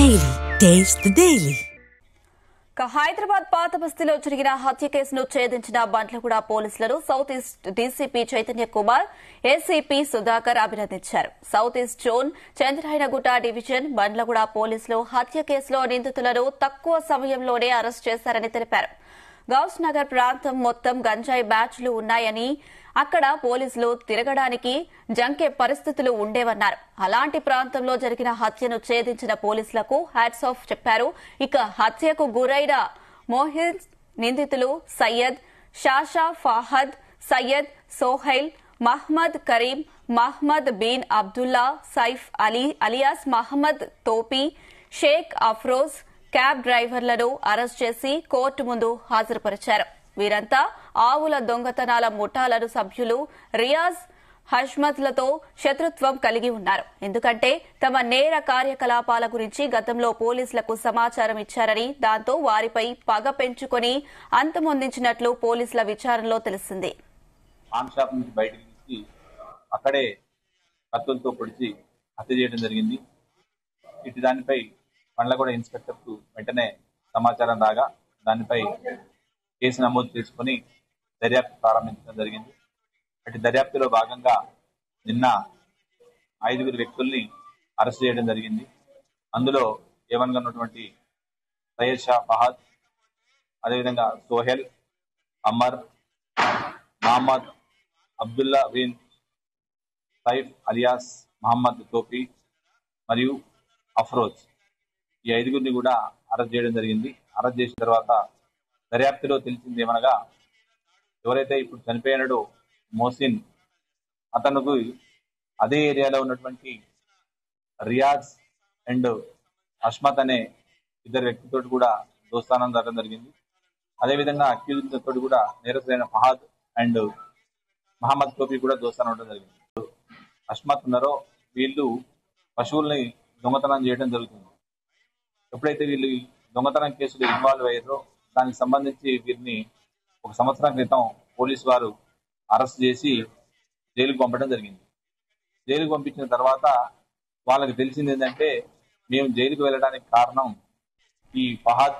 Daily. Taste the Daily. Hyderabad పాత బస్తీలో జరిగిన హత్య కేసును ఛేదించిన బండ్లగూడ పోలీసులను south east DCP Chaitanya Kumar, ACP Sudhakar అభినందించారు. South east zone Chandrayangutta division Bandlaguda పోలీసులు హత్య కేసులో నిందితులను తక్కువ సమయంలోనే అరెస్ట్ చేశారని తెలిపారు. గౌస్ నగర్ ప్రాంతం మొత్తం గంజాయి బ్యాచ్లు ఉన్నాయని, అక్కడ పోలీసులు తిరగడానికి జంకే పరిస్థితులు ఉండేవన్నారు. అలాంటి ప్రాంతంలో జరిగిన హత్యను ఛేదించిన పోలీసులకు హ్యాట్స్ ఆఫ్ చెప్పారు. ఇక హత్యకు గురైన మోహిన్ నిందితులు సయ్యద్, షాషా ఫాహద్, సయ్యద్ సోహైల్, మహ్మద్ కరీం, మహ్మద్ బిన్ అబ్దుల్లా, సైఫ్ అలీ అలియాస్ మహ్మద్ తోపీ, షేక్ అఫ్రోజ్ క్యాబ్ డ్రైవర్లను అరెస్ట్ చేసి కోర్టు ముందు హాజరుపరిచారు. వీరంతా ఆవుల దొంగతనాల ముఠాలను సభ్యులు రియాజ్, హష్మత్లతో శత్రుత్వం కలిగి ఉన్నారు. ఎందుకంటే తమ నేర కార్యకలాపాల గురించి గతంలో పోలీసులకు సమాచారం ఇచ్చారని, దాంతో వారిపై పగ పెంచుకుని అంతమొందించినట్లు పోలీసుల విచారణలో తెలిసింది. అక్కడే కత్తులతో పొడిచి హత్య చేయడం జరిగింది. ఇటు దానిపై బండ్లగూడ ఇన్స్పెక్టర్ కు వెంటనే సమాచారం రాగా దానిపై కేసు నమోదు చేసుకుని దర్యాప్తు ప్రారంభించడం జరిగింది. అటు దర్యాప్తులో భాగంగా నిన్న 5 వ్యక్తుల్ని అరెస్ట్ చేయడం జరిగింది. అందులో ఏవన్గా ఉన్నటువంటి సయ్యద్ షా ఫహాద్, అదేవిధంగా సోహెల్, అమర్, మహమ్మద్ అబ్దుల్లా బిన్ సైఫ్ అలియాస్ మహమ్మద్ తోపీ మరియు అఫ్రోజ్, ఈ 5 కూడా అరెస్ట్ చేయడం జరిగింది. అరెస్ట్ చేసిన తర్వాత దర్యాప్తులో తెలిసింది ఏమనగా, ఎవరైతే ఇప్పుడు చనిపోయినాడో మోసిన్, అతనుకు అదే ఏరియాలో ఉన్నటువంటి రియాజ్ అండ్ అష్మత్ అనే 2 వ్యక్తితో కూడా దోస్తానం జరగడం జరిగింది. అదేవిధంగా అక్యూజ్ తోటి కూడా నేరస్తులైన ఫహాద్ అండ్ మహమ్మద్ తోపీ కూడా దోస్తానం ఉండడం జరిగింది. అష్మత్ ఉన్నారో వీళ్ళు పశువుల్ని దొంగతనం చేయడం జరుగుతుంది. ఎప్పుడైతే వీళ్ళు దొంగతనం కేసులు ఇన్వాల్వ్ అయ్యారో దానికి సంబంధించి వీరిని 1 సంవత్సరం క్రితం పోలీసు వారు అరెస్ట్ చేసి జైలుకు పంపడం జరిగింది. జైలుకు పంపించిన తర్వాత వాళ్ళకి తెలిసింది ఏంటంటే, మేము జైలుకు వెళ్ళడానికి కారణం ఈ ఫహాద్